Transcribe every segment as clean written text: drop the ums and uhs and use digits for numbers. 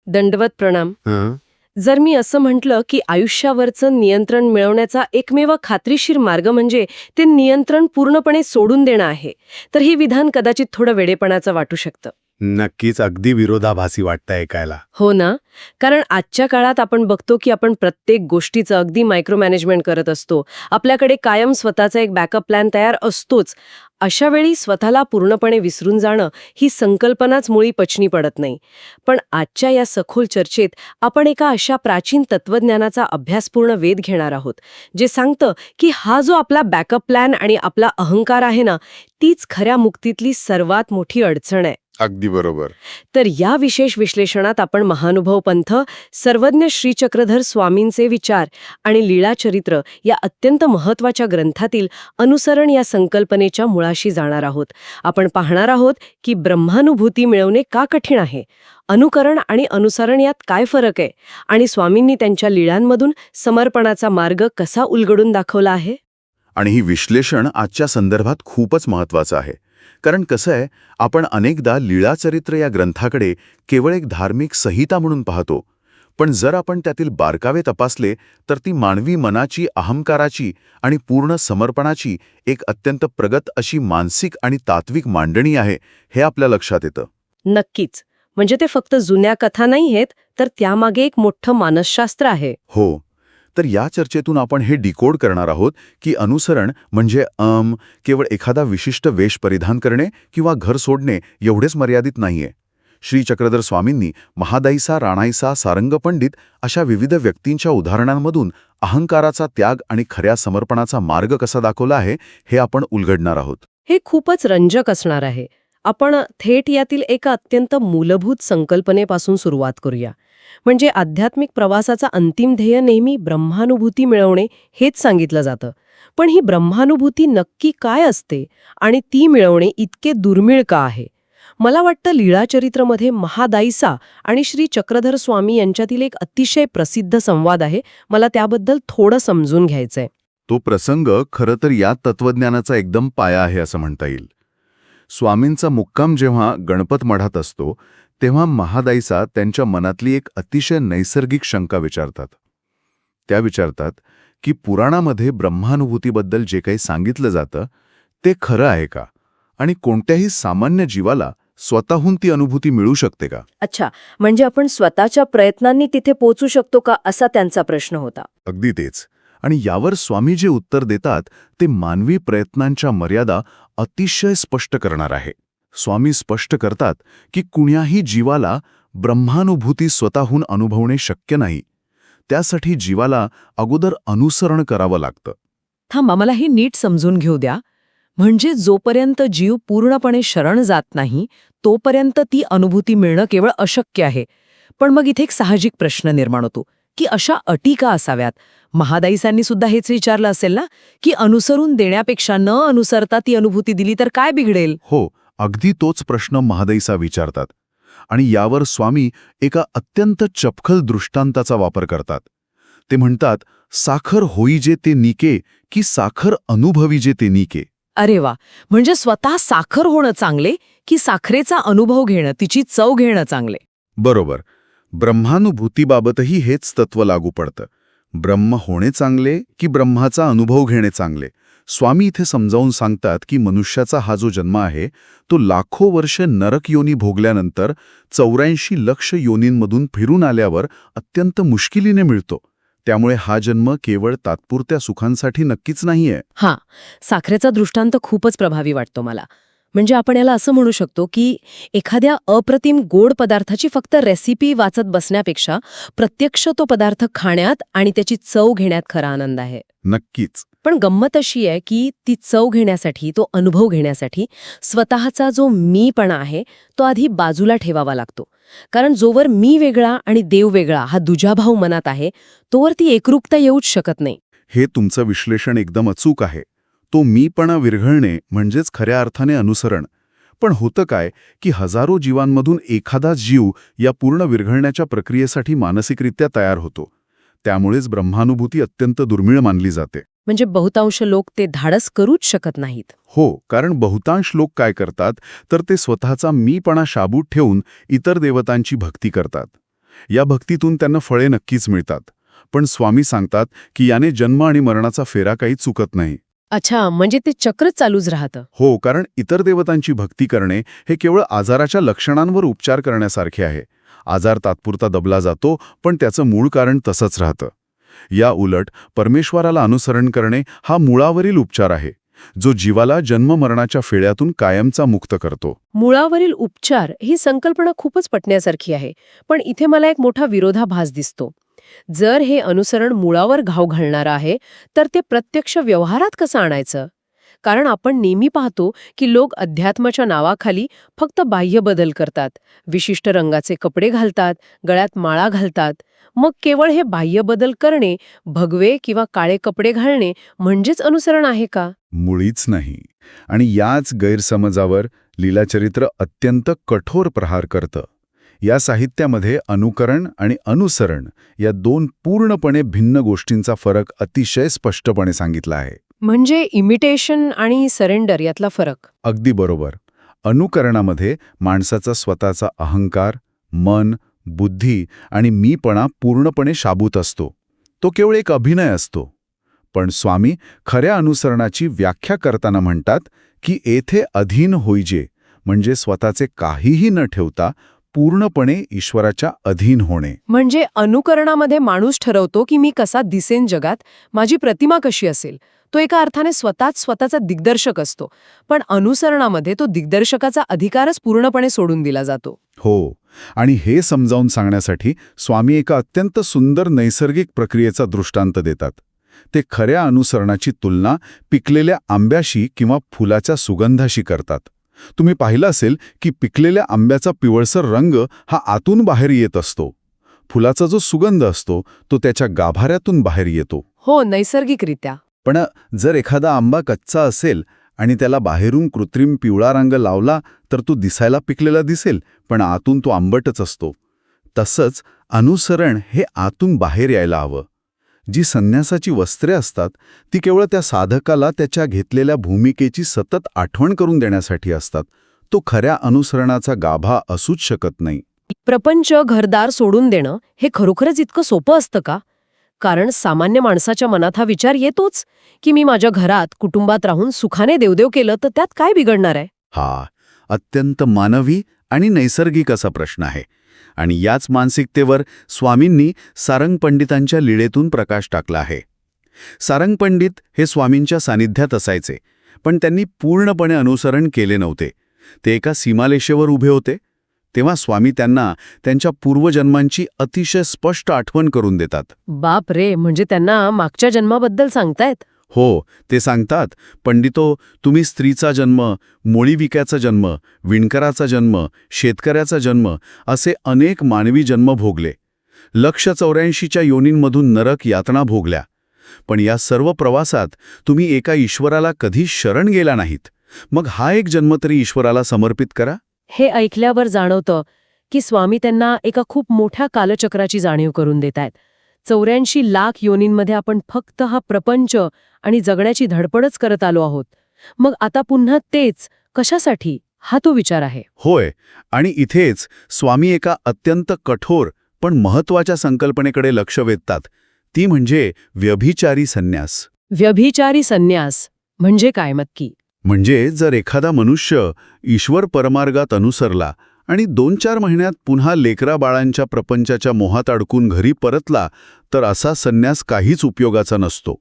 दंडवत प्रणाम. हं, जर मी असं म्हटलं की आयुष्यावरचं नियंत्रण मिळवण्याचा एकमेव खात्रीशीर मार्ग म्हणजे ते नियंत्रण पूर्णपणे सोडून देणं आहे, तर हे विधान कदाचित थोडं वेडेपणाचं वाटू शकतं. नक्कीच अगदी विरोधाभासी वाटतं ऐकायला. हो ना? कारण आजच्या काळात आपण बघतो की आपण प्रत्येक गोष्टीचं अगदी मायक्रो मॅनेजमेंट करत असतो. आपल्याकडे कायम स्वतःचा एक बॅकअप प्लॅन तयार असतोच. अशा वेळी स्वतःला पूर्णपणे विसरून जाणं ही संकल्पनाच मुळी पचनी पडत नाही. पण आजच्या या सखोल चर्चेत आपण एका अशा प्राचीन तत्वज्ञानाचा अभ्यासपूर्ण वेध घेणार आहोत, जे सांगतं की हा जो आपला बॅकअप प्लॅन आणि आपला अहंकार आहे ना, तीच खऱ्या मुक्तीतली सर्वात मोठी अडचण आहे. अगदी बरोबर. तर या विशेष विश्लेषणात आपण महानुभव पंथ, सर्वज्ञ श्री चक्रधर स्वामींचे विचार आणि लीळाचरित्र या अत्यंत महत्त्वाच्या ग्रंथातील अनुसरण या संकल्पनेच्या मुळाशी जाणार आहोत. आपण पाहणार आहोत की ब्रह्मानुभूती मिळवणे का कठीण आहे, अनुकरण आणि अनुसरण यात काय फरक आहे, आणि स्वामींनी त्यांच्या लीळांमधून समर्पणाचा मार्ग कसा उलगडून दाखवला आहे. आणि ही विश्लेषण आजच्या संदर्भात खूपच महत्वाचं आहे. कारण कसं आहे, आपण अनेकदा लीळाचरित्र या ग्रंथाकडे केवळ एक धार्मिक संहिता म्हणून पाहतो. पण जर आपण त्यातील बारकावे तपासले तर ती मानवी मनाची, अहंकाराची आणि पूर्ण समर्पणाची एक अत्यंत प्रगत अशी मानसिक आणि तात्विक मांडणी आहे, हे आपल्या लक्षात येतं. नक्कीच. म्हणजे ते फक्त जुन्या कथा नाही आहेत, तर त्यामागे एक मोठं मानसशास्त्र आहे. हो. तर या चर्चेतून आपण हे डिकोड करणार आहोत की अनुसरण म्हणजे केवळ एखादा विशिष्ट वेश परिधान करणे किंवा घर सोडणे एवढेच मर्यादित नाहीये. श्री चक्रधर स्वामींनी महादाईसा, राणाईसा, सारंगपंडित अशा विविध व्यक्तींच्या उदाहरणांमधून अहंकाराचा त्याग आणि खऱ्या समर्पणाचा मार्ग कसा दाखवला आहे, हे आपण उलगडणार आहोत. हे खूपच रंजक असणार आहे. आपण थेट यातील एका अत्यंत मूलभूत संकल्पनेपासून सुरुवात करूया. म्हणजे आध्यात्मिक प्रवासाचा अंतिम ध्येय नेहमी ब्रह्मानुभूती मिळवणे हेच सांगितलं जातं. पण ही ब्रह्मानुभूती नक्की काय असते आणि ती मिळवणे इतके दुर्मिळ का आहे? मला वाटतं लीळाचरित्रमध्ये महादाईसा आणि श्री चक्रधर स्वामी यांच्यातील एक अतिशय प्रसिद्ध संवाद आहे. मला त्याबद्दल थोडं समजून घ्यायचंय. तो प्रसंग खरं तर या तत्वज्ञानाचा एकदम पाया आहे असं म्हणता येईल. स्वामींचा मुक्काम जेव्हा गणपत मठात असतो तेव्हा महादाईसा त्यांच्या मनातली एक अतिशय नैसर्गिक शंका विचारतात. त्या विचारतात की पुराणामध्ये ब्रह्मानुभूतीबद्दल जे काही सांगितलं जातं ते खरं आहे का, आणि कोणत्याही सामान्य जीवाला स्वतःहून ती अनुभूती मिळू शकते का. अच्छा, म्हणजे आपण स्वतःच्या प्रयत्नांनी तिथे पोहोचू शकतो का, असा त्यांचा प्रश्न होता. अगदी तेच. आणि यावर स्वामी जे उत्तर देतात ते मानवी प्रयत्नांच्या मर्यादा अतिशय स्पष्ट करणार आहे. स्वामी स्पष्ट करतात की कुण्याही जीवाला ब्रह्मानुभूती स्वतःहून अनुभवणे शक्य नाही. त्यासाठी जीवाला अगोदर अनुसरण करावं लागतं. थांबा, मला हे नीट समजून घेऊ द्या. म्हणजे जोपर्यंत जीव पूर्णपणे शरण जात नाही तोपर्यंत ती अनुभूती मिळणं केवळ अशक्य आहे. पण मग इथे एक साहजिक प्रश्न निर्माण होतो की अशा अटी का असाव्यात? महादाईसांनी सुद्धा हेच विचारलं असेल ना, की अनुसरून देण्यापेक्षा न अनुसरता ती अनुभूती दिली तर काय बिघडेल? हो, अगदी तोच प्रश्न महादाईसा विचारतात. आणि यावर स्वामी एका अत्यंत चपखल दृष्टांताचा वापर करतात. ते म्हणतात, साखर होई जे ते निके, की साखर अनुभवी जे ते निके. अरे वा, म्हणजे स्वतः साखर होणं चांगले की साखरेचा अनुभव घेणं, तिची चव घेणं चांगले? बरोबर. ब्रह्मानुभूतीबाबतही हेच तत्व लागू पडतं. ब्रह्म होणे चांगले की ब्रह्माचा अनुभव घेणे चांगले. स्वामी इथे समजावून सांगतात की मनुष्याचा हा जो जन्म आहे तो लाखो वर्ष नरक योनी भोगल्यानंतर 84 लक्ष योनींमधून फिरून आल्यावर अत्यंत मुश्किलीने मिळतो. त्यामुळे हा जन्म केवळ तात्पुरत्या सुखांसाठी नक्कीच नाहीये. हां, साखरेचा दृष्टांत खूपच प्रभावी वाटतो मला. म्हणजे आपण याला असं म्हणू शकतो की एखाद्या अप्रतिम गोड पदार्थाची फक्त रेसिपी वाचत बसण्यापेक्षा प्रत्यक्ष तो पदार्थ खाण्यात आणि त्याची चव घेण्यात खरा आनंद आहे. नक्कीच. पण गंमत अशी आहे की ती चव घेण्यासाठी, तो अनुभव घेण्यासाठी स्वतःचा जो मीपणा आहे तो आधी बाजूला ठेवावा लागतो. कारण जोवर मी वेगळा आणि देव वेगळा हा दुजाभाव मनात आहे तोवर ती एकरूपता येऊच शकत नाही. हे तुमचं विश्लेषण एकदम अचूक आहे. तो मीपणा विरघळणे म्हणजेच खऱ्या अर्थाने अनुसरण. पण होतं काय की हजारो जीवांमधून एखादा जीव या पूर्ण विरघळण्याच्या प्रक्रियेसाठी मानसिकरित्या तयार होतो. त्यामुळेच ब्रह्मानुभूती अत्यंत दुर्मिळ मानली जाते. म्हणजे बहुतांश लोक ते धाडस करूच शकत नाहीत. हो, कारण बहुतांश लोक काय करतात तर ते स्वतःचा मीपणा शाबूत ठेवून इतर देवतांची भक्ती करतात. या भक्तीतून त्यांना फळे नक्कीच मिळतात. पण स्वामी सांगतात की याने जन्म आणि मरणाचा फेरा काही चुकत नाही. अच्छा, म्हणजे ते चक्रच चालूच राहतं. हो, कारण इतर देवतांची भक्ती करणे हे केवळ आजाराच्या लक्षणांवर उपचार करण्यासारखे आहे. आजार तात्पुरता दबला जातो, पण त्याचं मूळ कारण तसंच राहतं. या उलट परमेश्वराला अनुसरण करणे हा मुळावरील उपचार आहे, जो जीवाला जन्ममरणाच्या फेड्यातून कायमचा मुक्त करतो. मुळावरील उपचार ही संकल्पना खूपच पटण्यासारखी आहे. पण इथे मला एक मोठा विरोधाभास दिसतो. जर हे अनुसरण मुळावर घाव घालणारं आहे, तर ते प्रत्यक्ष व्यवहारात कसं आणायचं? कारण आपण नेहमी पाहतो की लोक अध्यात्माच्या नावाखाली फक्त बाह्य बदल करतात. विशिष्ट रंगाचे कपडे घालतात, गळ्यात माळा घालतात. मग केवळ हे बाह्य बदल करणे, भगवे किंवा काळे कपडे घालणे म्हणजेच अनुसरण आहे का? मुळीच नाही. आणि याच गैरसमजावर लीलाचरित्र अत्यंत कठोर प्रहार करतं. या साहित्यामध्ये अनुकरण आणि अनुसरण या दोन पूर्णपणे भिन्न गोष्टींचा फरक अतिशय स्पष्टपणे सांगितला आहे. म्हणजे इमिटेशन आणि सरेंडर यातला फरक. अगदी बरोबर. अनुकरणामध्ये माणसाचा स्वतःचा अहंकार, मन, बुद्धी आणि मीपणा पूर्णपणे शाबूत असतो. तो केवळ एक अभिनय असतो. पण स्वामी खऱ्या अनुसरणाची व्याख्या करताना म्हणतात की येथे अधीन होईजे, म्हणजे स्वतःचे काहीही न ठेवता पूर्णपणे ईश्वराच्या अधीन होणे. म्हणजे अनुकरणामध्ये माणूस ठरवतो की मी कसा दिसेन जगात, माझी प्रतिमा कशी असेल. तो एका अर्थाने स्वतःच स्वतःचा दिग्दर्शक असतो. पण अनुसरणामध्ये तो दिग्दर्शकाचा अधिकारच पूर्णपणे सोडून दिला जातो. हो, आणि हे समजावून सांगण्यासाठी स्वामी एका अत्यंत सुंदर नैसर्गिक प्रक्रियेचा दृष्टांत देतात. ते खऱ्या अनुसरणाची तुलना पिकलेल्या आंब्याशी किंवा फुलाच्या सुगंधाशी करतात. तुम्ही पाहिलं असेल की पिकलेल्या आंब्याचा पिवळसर रंग हा आतून बाहेर येत असतो. फुलाचा जो सुगंध असतो तो त्याच्या गाभाऱ्यातून बाहेर येतो. हो, नैसर्गिकरित्या. पण जर एखादा आंबा कच्चा असेल आणि त्याला बाहेरून कृत्रिम पिवळा रंग लावला तर तो दिसायला पिकलेला दिसेल, पण आतून तो आंबटच असतो. तसंच अनुसरण हे आतून बाहेर यायला हवं. जी संन्यासाची वस्त्रे असतात ती केवळ त्या साधकाला त्याच्या घेतलेल्या भूमिकेची सतत आठवण करून देण्यासाठी असतात. तो खऱ्या अनुसरणाचा गाभा असूच शकत नाही. प्रपंच, घरदार सोडून देणं हे खरोखरच इतकं सोपं असतं का? कारण सामान्य माणसाच्या मनात हा विचार येतोच की मी माझ्या घरात, कुटुंबात राहून सुखाने देवदेव केलं तर त्यात काय बिघडणार आहे? हा अत्यंत मानवी आणि नैसर्गिक असा प्रश्न आहे. आणि याच मानसिकतेवर स्वामींनी सारंग पंडितांच्या लीळेतून प्रकाश टाकला आहे. सारंग पंडित हे स्वामींच्या सानिध्यात असायचे, पण त्यांनी पूर्णपणे अनुसरण केले नव्हते. ते एका सीमारेषेवर उभे होते. तेव्हा स्वामी त्यांना त्यांच्या पूर्वजन्मांची अतिशय स्पष्ट आठवण करून देतात. बाप रे, म्हणजे त्यांना मागच्या जन्माबद्दल सांगतायत? हो, ते सांगतात, पंडितो, तुम्ही स्त्रीचा जन्म, मोळी विक्याचा जन्म, विणकराचा जन्म, शेतकऱ्याचा जन्म असे अनेक मानवी जन्म भोगले. 184,000च्या योनींमधून नरक यातना भोगल्या. पण या सर्व प्रवासात तुम्ही एका ईश्वराला कधी शरण गेला नाहीत. मग हा एक जन्म तरी ईश्वराला समर्पित करा. हे ऐकल्यावर जाणवतं की स्वामी त्यांना एका खूप मोठ्या कालचक्राची जाणीव करून देतायत. 84 लाख योनींमध्ये आपण फक्त हा प्रपंच आणि जगण्याची धडपडच करत आलो आहोत. मग आता पुन्हा तेच कशासाठी, हा तो विचार आहे. होय, आणि इथेच स्वामी एका अत्यंत कठोर पण महत्वाच्या संकल्पनेकडे लक्ष वेधतात. ती म्हणजे व्यभिचारी संन्यास. व्यभिचारी संन्यास म्हणजे काय नक्की? म्हणजे जर एखादा मनुष्य ईश्वर परमार्गात अनुसरला आणि 2-4 महिन्यात पुन्हा लेकरा बाळांच्या प्रपंचाच्या मोहात अडकून घरी परतला, तर असा संन्यास काहीच उपयोगाचा नसतो.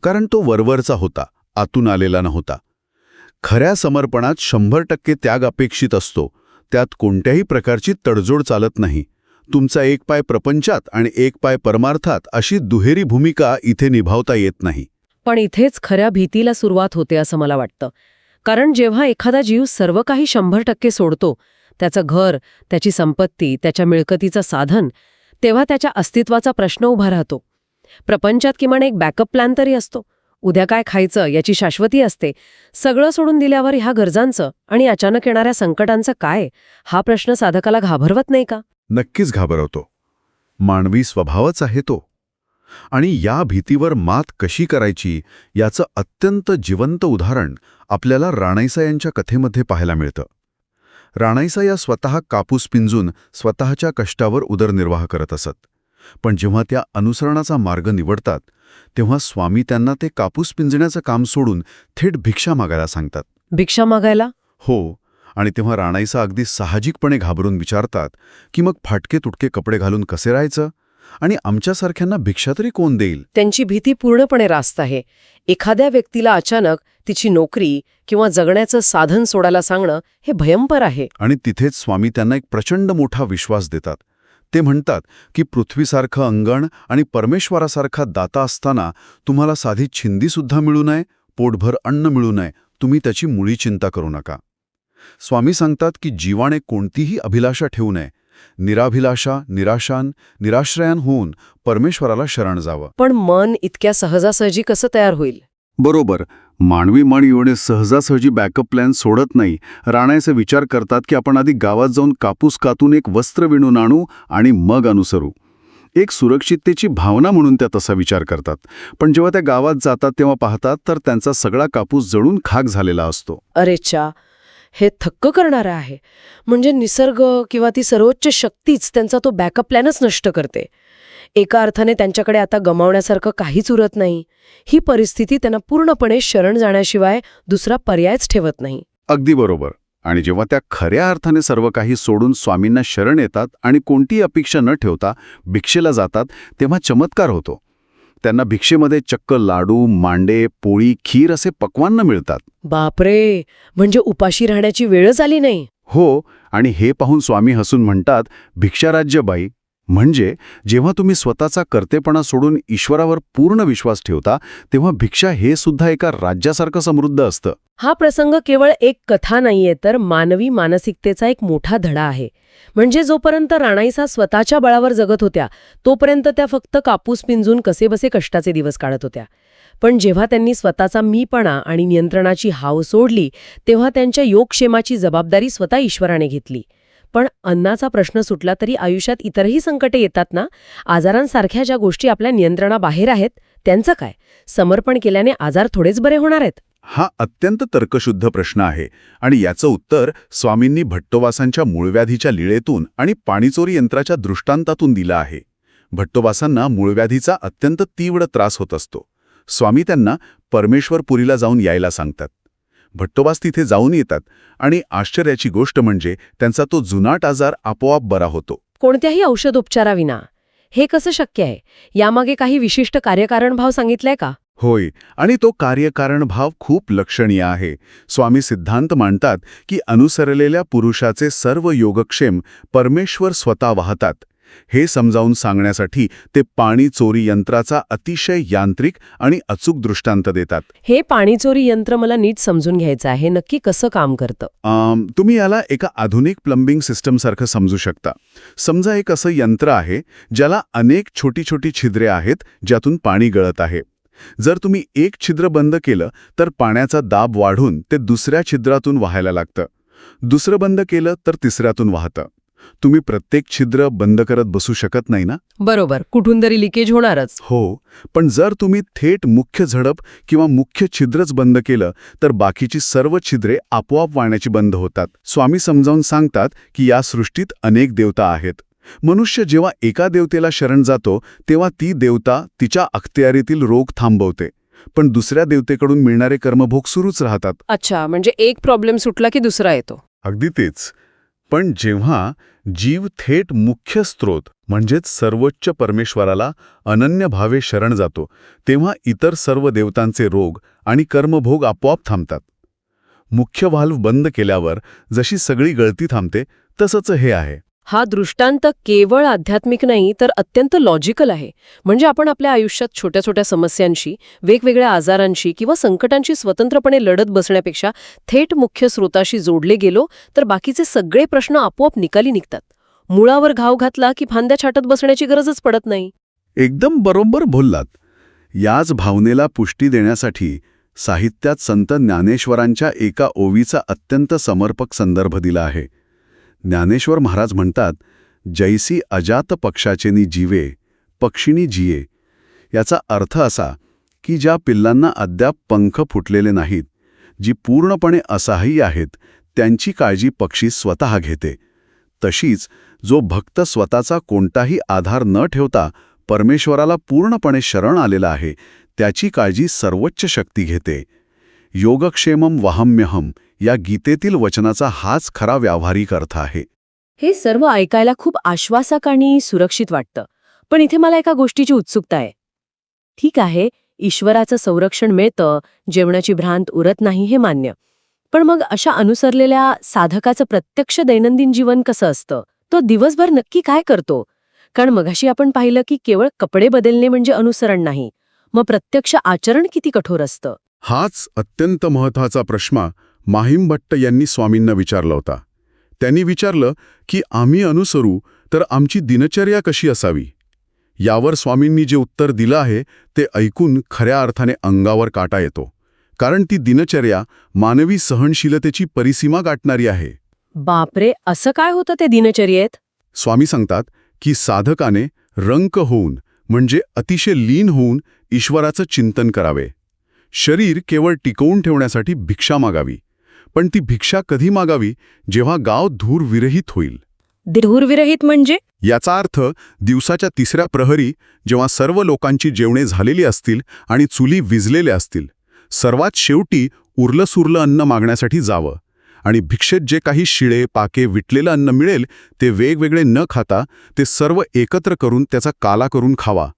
कारण तो वरवरचा होता, आतून आलेला नव्हता. खऱ्या समर्पणात 100% त्याग अपेक्षित असतो. त्यात कोणत्याही प्रकारची तडजोड चालत नाही. तुमचा एक पाय प्रपंचात आणि एक पाय परमार्थात अशी दुहेरी भूमिका इथे निभावता येत नाही. पण इथेच खऱ्या भीतीला सुरुवात होते असं मला वाटतं. कारण जेव्हा एखादा जीव सर्व काही 100% सोडतो, त्याचं घर, त्याची संपत्ती, त्याच्या मिळकतीचं साधन, तेव्हा त्याच्या अस्तित्वाचा प्रश्न उभा राहतो. प्रपंचात किमान एक बॅकअप प्लॅन तरी असतो. उद्या काय खायचं याची शाश्वती असते. सगळं सोडून दिल्यावर ह्या गरजांचं आणि अचानक येणाऱ्या संकटांचं काय, हा प्रश्न साधकाला घाबरवत नाही का? नक्कीच घाबरवतो. मानवी स्वभावच आहे तो. आणि या भीतीवर मात कशी करायची याचं अत्यंत जिवंत उदाहरण आपल्याला राणाईसा यांच्या कथेमध्ये पाहायला मिळतं. राणाईसा या स्वतः कापूस पिंजून स्वतःच्या कष्टावर उदरनिर्वाह करत असत. पण जेव्हा त्या अनुसरणाचा मार्ग निवडतात तेव्हा स्वामी त्यांना ते कापूस पिंजण्याचं काम सोडून थेट भिक्षा मागायला सांगतात. भिक्षा मागायला? हो, आणि तेव्हा राणाईसा अगदी साहजिकपणे घाबरून विचारतात की मग फाटके तुटके कपडे घालून कसे राहायचं आणि आमच्यासारख्यांना भिक्षा तरी कोण देईल. त्यांची भीती पूर्णपणे रास्त आहे. एखाद्या व्यक्तीला अचानक तिची नोकरी किंवा जगण्याचं साधन सोडायला सांगणं हे भयंकर आहे. आणि तिथेच स्वामी त्यांना एक प्रचंड मोठा विश्वास देतात. ते म्हणतात की पृथ्वीसारखं अंगण आणि परमेश्वरासारखा दाता असताना तुम्हाला साधी छिंदीसुद्धा मिळू नये, पोटभर अन्न मिळू नये, तुम्ही त्याची मुळी चिंता करू नका. स्वामी सांगतात की जीवाने कोणतीही अभिलाषा ठेवू नये, निराभिलाषा, निराश्रयान होऊन परमेश्वराला शरण जावं. पण मन इतक्या सहजासहजी कसं तयार होईल? बरोबर, मानवी मन एवढे सहजासहजी बॅकअप प्लॅन सोडत नाही. राणाईचे विचार करतात की आपण आधी गावात जाऊन कापूस कातून एक वस्त्र विणून आणू आणि मग अनुसरू. एक सुरक्षिततेची भावना म्हणून त्या तसा विचार करतात. पण जेव्हा त्या गावात जातात तेव्हा पाहतात तर त्यांचा सगळा कापूस जळून खाक झालेला असतो. अरेच्या, हे थक्क करणारं आहे. म्हणजे निसर्ग किंवा ती सर्वोच्च शक्तीच त्यांचा तो बॅकअप प्लॅनच नष्ट करते. एका अर्थाने त्यांच्याकडे आता गमावण्यासारखं काहीच उरत नाही. ही परिस्थिती त्यांना पूर्णपणे शरण जाण्याशिवाय दुसरा पर्यायच ठेवत नाही. अगदी बरोबर. आणि जेव्हा त्या खऱ्या अर्थाने सर्व काही सोडून स्वामींना शरण येतात आणि कोणतीही अपेक्षा न ठेवता भिक्षेला जातात तेव्हा चमत्कार होतो. त्यांना भिक्षेमध्ये चक्क लाडू, मांडे, पोळी, खीर असे पक्वान्न मिळतात. बापरे, म्हणजे उपाशी राहण्याची वेळच आली नाही. हो, आणि हे पाहून स्वामी हसून म्हणतात, भिक्षाराज्य बाई. म्हणजे जेव्हा तुम्ही स्वतःचा कर्तेपणा सोडून ईश्वरावर पूर्ण विश्वास ठेवता तेव्हा भिक्षा हे सुद्धा एका राज्यासारखं समृद्ध असतं. हा प्रसंग केवळ एक कथा नाहीये, तर मानवी मानसिकतेचा एक मोठा धडा आहे. म्हणजे जोपर्यंत राणाईसा स्वतःच्या बळावर जगत होत्या तोपर्यंत त्या फक्त कापूस पिंजून कसेबसे कष्टाचे दिवस काढत होत्या. पण जेव्हा त्यांनी स्वतःचा मीपणा आणि नियंत्रणाची हाव सोडली तेव्हा त्यांच्या योगक्षेमाची जबाबदारी स्वतः ईश्वराने घेतली. पण अन्नाचा प्रश्न सुटला तरी आयुष्यात इतरही संकटे येतात ना. आजारांसारख्या ज्या गोष्टी आपल्या नियंत्रणाबाहेर आहेत त्यांचं काय? समर्पण केल्याने आजार थोडेच बरे होणार आहेत? हा अत्यंत तर्कशुद्ध प्रश्न आहे आणि याचं उत्तर स्वामींनी भट्टोबासांच्या मूळव्याधीच्या लीळेतून आणि पाणीचोरी यंत्राच्या दृष्टांतातून दिलं आहे. भट्टोबासांना मूळव्याधीचा अत्यंत तीव्र त्रास होत असतो. स्वामी त्यांना परमेश्वरपुरीला जाऊन यायला सांगतात. भट्टोबास तिथे जाऊन येतात आणि आश्चर्याची गोष्ट म्हणजे त्यांचा तो जुनाट आजार आपोआप बरा होतो. कोणत्याही औषधोपचाराविना. हे कसं शक्य आहे? यामागे काही विशिष्ट कार्यकारणभाव सांगितलाय का? होय, आणि तो कार्यकारण भाव खूप लक्षणीय आहे. स्वामी सिद्धांत मांडतात की अनुसरलेल्या पुरुषाचे सर्व योगक्षेम परमेश्वर स्वतः वाहतात. हे समजावून सांगण्यासाठी ते पाणी चोरी यंत्राचा अतिशय यांत्रिक आणि अचूक दृष्टांत देतात. हे पाणीचोरी यंत्र मला नीट समजून घ्यायचं आहे. नक्की कसं काम करतं? तुम्ही याला एका आधुनिक प्लंबिंग सिस्टमसारखं समजू शकता. समजा एक असं यंत्र आहे ज्याला अनेक छोटी छोटी छिद्रे आहेत ज्यातून पाणी गळत आहे. जर तुम्ही एक छिद्र बंद केलं तर पाण्याचा दाब वाढून ते दुसऱ्या छिद्रातून वाहायला लागतं. दुसरं बंद केलं तर तिसऱ्यातून वाहतं. तुम्ही प्रत्येक छिद्र बंद करत बसू शकत नाही ना. बरोबर, कुठून तरी लिकेज होणारच. हो, पण जर तुम्ही थेट मुख्य झडप किंवा मुख्य छिद्रच बंद केलं तर बाकीची सर्व छिद्रे आपोआप वाहण्याची बंद होतात. स्वामी समजावून सांगतात की या सृष्टीत अनेक देवता आहेत. मनुष्य जेव्हा एका देवतेला शरण जातो तेव्हा ती देवता तिच्या अखत्यारीतील रोग थांबवते, पण दुसऱ्या देवतेकडून मिळणारे कर्मभोग सुरूच राहतात. अच्छा, म्हणजे एक प्रॉब्लेम सुटला की दुसरा येतो. अगदी तेच. पण जेव्हा जीव थेट मुख्य स्रोत म्हणजेच सर्वोच्च परमेश्वराला अनन्य भावे शरण जातो तेव्हा इतर सर्व देवतांचे रोग आणि कर्मभोग आपोआप थांबतात. मुख्य व्हाल्व बंद केल्यावर जशी सगळी गळती थांबते तसंच हे आहे. हा दृष्टांत केवळ आध्यात्मिक नाही तर अत्यंत लॉजिकल आहे. म्हणजे आपण आपल्या आयुष्यात छोट्या छोट्या समस्यांशी, वेगवेगळ्या आजारांशी किंवा संकटांशी स्वतंत्रपणे लढत बसण्यापेक्षा थेट मुख्य स्रोताशी जोडले गेलो तर बाकीचे सगळे प्रश्न आपोआप निकाली निघतात. मुळावर घाव घातला की फांद्या छाटत बसण्याची गरजच पडत नाही. एकदम बरोबर बोललात. याच भावनेला पुष्टी देण्यासाठी साहित्यात संत ज्ञानेश्वरांच्या एका ओवीचा अत्यंत समर्पक संदर्भ दिला आहे. ज्ञानेश्वर महाराज म्हणतात, जैसी अजात पक्षाचेनी जीवे पक्षिणी जिये. याचा अर्थ असा की ज्या पिल्लांना अद्याप पंख फुटलेले नाहीत, जी पूर्णपणे असहाय्य आहेत, त्यांची काळजी पक्षी स्वतः घेते. तशीच जो भक्त स्वतःचा कोणताही आधार न ठेवता परमेश्वराला पूर्णपणे शरण आलेला आहे, त्याची काळजी सर्वोच्च शक्ती घेते. योगक्षेमम वहाम्यहम या गीतेतील वचनाचा हाच खरा व्यावहारिक अर्थ आहे. हे सर्व ऐकायला खूप आश्वासक आणि सुरक्षित वाटतं. पण इथे मला एका गोष्टीची उत्सुकता आहे. ठीक आहे, ईश्वराचं संरक्षण मिळतं, जेवणाची भ्रांत उरत नाही हे मान्य. पण मग अशा अनुसरलेल्या साधकाचं प्रत्यक्ष दैनंदिन जीवन कसं असतं? तो दिवसभर नक्की काय करतो? कारण मगाशी आपण पाहिलं की केवळ कपडे बदलणे म्हणजे अनुसरण नाही. मग प्रत्यक्ष आचरण किती कठोर असतं? हाच अत्यंत महत्त्वाचा प्रश्न माहिम भट्ट यांनी स्वामींना विचारला होता. त्यांनी विचारलं की आम्ही अनुसरू तर आमची दिनचर्या कशी असावी? यावर स्वामींनी जे उत्तर दिलं आहे ते ऐकून खऱ्या अर्थाने अंगावर काटा येतो. कारण ती दिनचर्या मानवी सहनशीलतेची परिसीमा गाठणारी आहे. बापरे, असं काय होतं ते दिनचर्येत? स्वामी सांगतात की साधकाने रंक होऊन म्हणजे अतिशय लीन होऊन ईश्वराचं चिंतन करावे. शरीर केवळ टिकवून ठेवण्यासाठी भिक्षा मागावी. पण ती भिक्षा कधी मागावी? जेव्हा गाव धूरविरहित होईल. धूरविरहित म्हणजे? याचा अर्थ दिवसाच्या 3ऱ्या प्रहरी, जेव्हा सर्व लोकांची जेवणे झालेली असतील आणि चुली विझलेल्या असतील, सर्वात शेवटी उरलं-सुरलं अन्न मागण्यासाठी जावं. आणि भिक्षेत जे काही शिळे पाके विटलेलं अन्न मिळेल ते वेगवेगळे न खाता ते सर्व एकत्र करून त्याचा काला करून खावा.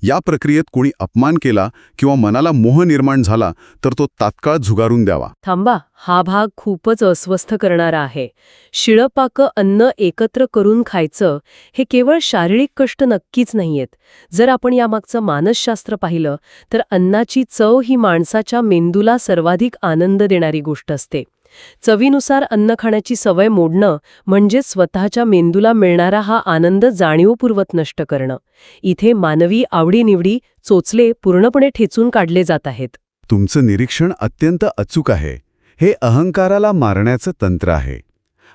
या प्रक्रियेत कोणी अपमान केला किंवा मनाला मोह निर्माण झाला तर तो तात्काळ झुगारून द्यावा. थांबा, हा भाग खूपच अस्वस्थ करणारा आहे. शिळपाकं अन्न एकत्र करून खायचं हे केवळ शारीरिक कष्ट नक्कीच नाहीयेत. जर आपण यामागचं मानसशास्त्र पाहिलं तर अन्नाची चव ही माणसाच्या मेंदूला सर्वाधिक आनंद देणारी गोष्ट असते. चवीनुसार अन्न खाण्याची सवय मोडणं म्हणजे स्वतःच्या मेंदूला मिळणारा हा आनंद जाणीवपूर्वक नष्ट करणं. इथे मानवी आवडीनिवडी, चोचले पूर्णपणे ठेचून काढले जात आहेत. तुमचं निरीक्षण अत्यंत अचूक आहे. हे अहंकाराला मारण्याचं तंत्र आहे.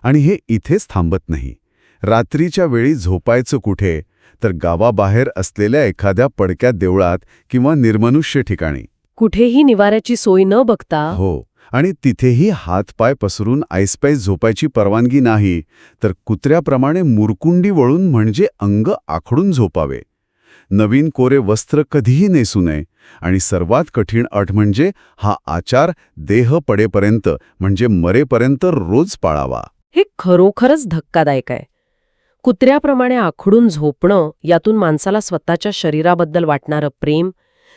आणि हे इथेच थांबत नाही. रात्रीच्या वेळी झोपायचं कुठे? तर गावाबाहेर असलेल्या एखाद्या पडक्या देवळात किंवा निर्मनुष्य ठिकाणी. कुठेही निवाऱ्याची सोय न बघता. हो, आणि तिथेही हातपाय पसरून ऐसपैस झोपायची परवानगी नाही, तर कुत्र्याप्रमाणे मुरकुंडी वळून म्हणजे अंग आखडून झोपावे. नवीन कोरे वस्त्र कधीही नेसू नये. आणि सर्वात कठीण अट म्हणजे हा आचार देह पडेपर्यंत म्हणजे मरेपर्यंत रोज पाळावा. हे खरोखरच धक्कादायक आहे. कुत्र्याप्रमाणे आखडून झोपणं, यातून माणसाला स्वतःच्या शरीराबद्दल वाटणारं प्रेम,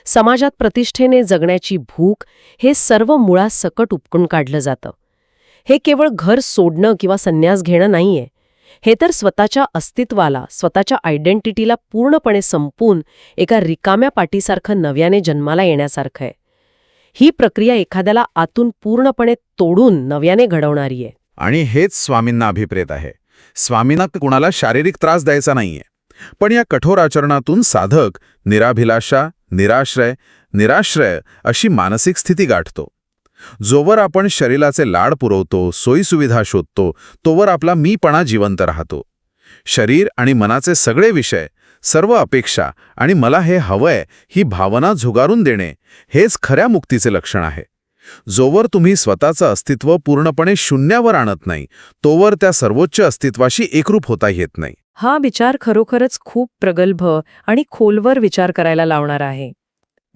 समाजात प्रतिष्ठेने जगण्याची भूक, हे सर्व मुळासकट उपटून काढलं जातं. हे केवळ घर सोडणं किंवा संन्यास घेणं नाहीये. हे तर स्वतःच्या अस्तित्वाला, स्वतःच्या आयडेंटिटीला पूर्णपणे संपून एका रिकाम्या पाटीसारखं नव्याने जन्माला येण्यासारखं आहे. ही प्रक्रिया एखाद्याला आतून पूर्णपणे तोडून नव्याने घडवणारी आहे. आणि हेच स्वामींना अभिप्रेत आहे. स्वामींना कुणाला शारीरिक त्रास द्यायचा नाहीये. पण या कठोर आचरणातून साधक निराभिलाषा, निराश्रय अशी मानसिक स्थिती गाठतो. जोवर आपण शरीराचे लाड पुरवतो, सोयीसुविधा शोधतो, तोवर आपला मीपणा जिवंत राहतो. शरीर आणि मनाचे सगळे विषय, सर्व अपेक्षा आणि मला हे हवंय ही भावना झुगारून देणे, हेच खऱ्या मुक्तीचे लक्षण आहे. जोवर तुम्ही स्वतःचं अस्तित्व पूर्णपणे शून्यावर आणत नाही, तोवर त्या सर्वोच्च अस्तित्वाशी एकरूप होता येत नाही. हा विचार खरोखरच खूप प्रगल्भ आणि खोलवर विचार करायला लावणारा आहे.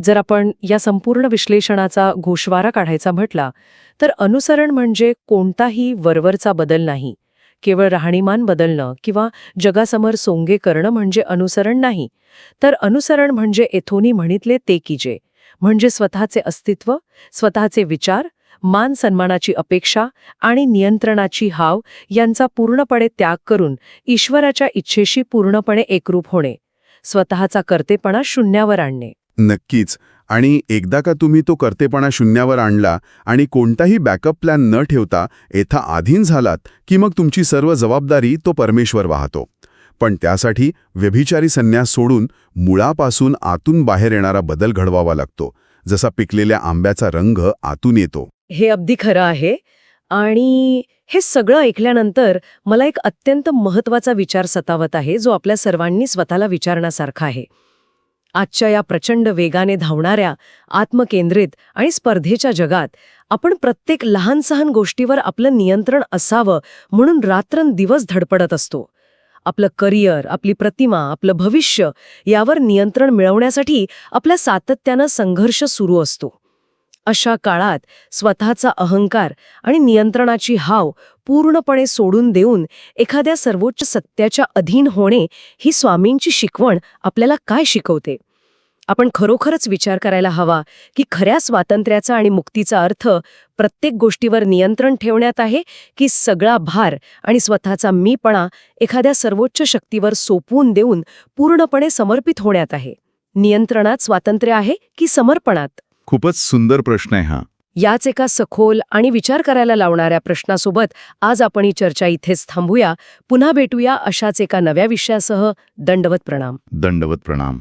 जर आपण या संपूर्ण विश्लेषणाचा गोषवारा काढायचा म्हटला तर अनुसरण म्हणजे कोणताही वरवरचा बदल नाही. केवळ राहणीमान बदलणं किंवा जगासमोर सोंगे करणं म्हणजे अनुसरण नाही. तर अनुसरण म्हणजे एथोनी म्हणितले ते कीजे, म्हणजे स्वतःचे अस्तित्व, स्वतःचे विचार, मान सन्मानाची अपेक्षा आणि नियंत्रणाची हाव यांचा पूर्णपणे त्याग करून ईश्वराच्या इच्छेशी पूर्णपणे एकरूप होणे, स्वतःचा कर्तेपणा शून्यावर आणणे. नक्कीच. आणि एकदा का तुम्ही तो कर्तेपणा शून्यावर आणला आणि कोणताही बॅकअप प्लॅन न ठेवता येथा अधीन झालात की मग तुमची सर्व जबाबदारी तो परमेश्वर वाहतो. पण त्यासाठी व्यभिचारी संन्यास सोडून मुळापासून आतून बाहेर येणारा बदल घडवावा लागतो. जसा पिकलेल्या आंब्याचा रंग आतून येतो. हे अगदी खरं आहे. आणि हे सगळं ऐकल्यानंतर मला एक अत्यंत महत्त्वाचा विचार सतावत आहे, जो आपल्या सर्वांनी स्वतःला विचारण्यासारखा आहे. आजच्या या प्रचंड वेगाने धावणाऱ्या, आत्मकेंद्रित आणि स्पर्धेच्या जगात आपण प्रत्येक लहान सहान गोष्टीवर आपलं नियंत्रण असावं म्हणून रात्रंदिवस धडपडत असतो. आपलं करिअर, आपली प्रतिमा, आपलं भविष्य यावर नियंत्रण मिळवण्यासाठी आपल्या सातत्यानं संघर्ष सुरू असतो. अशा काळात स्वतःचा अहंकार आणि नियंत्रणाची हाव पूर्णपणे सोडून देऊन एखाद्या सर्वोच्च सत्याच्या अधीन होणे ही स्वामींची शिकवण आपल्याला काय शिकवते? आपण खरोखरच विचार करायला हवा की खऱ्या स्वातंत्र्याचा आणि मुक्तीचा अर्थ प्रत्येक गोष्टीवर नियंत्रण ठेवण्यात आहे की सगळा भार आणि स्वतःचा मीपणा एखाद्या सर्वोच्च शक्तीवर सोपवून देऊन पूर्णपणे समर्पित होण्यात आहे? नियंत्रणात स्वातंत्र्य आहे की समर्पणात? खूपच सुंदर प्रश्न आहे हा. याच एका सखोल आणि विचार करायला लावणाऱ्या प्रश्नासोबत आज आपण ही चर्चा इथेच थांबूया. पुन्हा भेटूया अशाच एका नव्या विषयासह. दंडवत प्रणाम. दंडवत प्रणाम.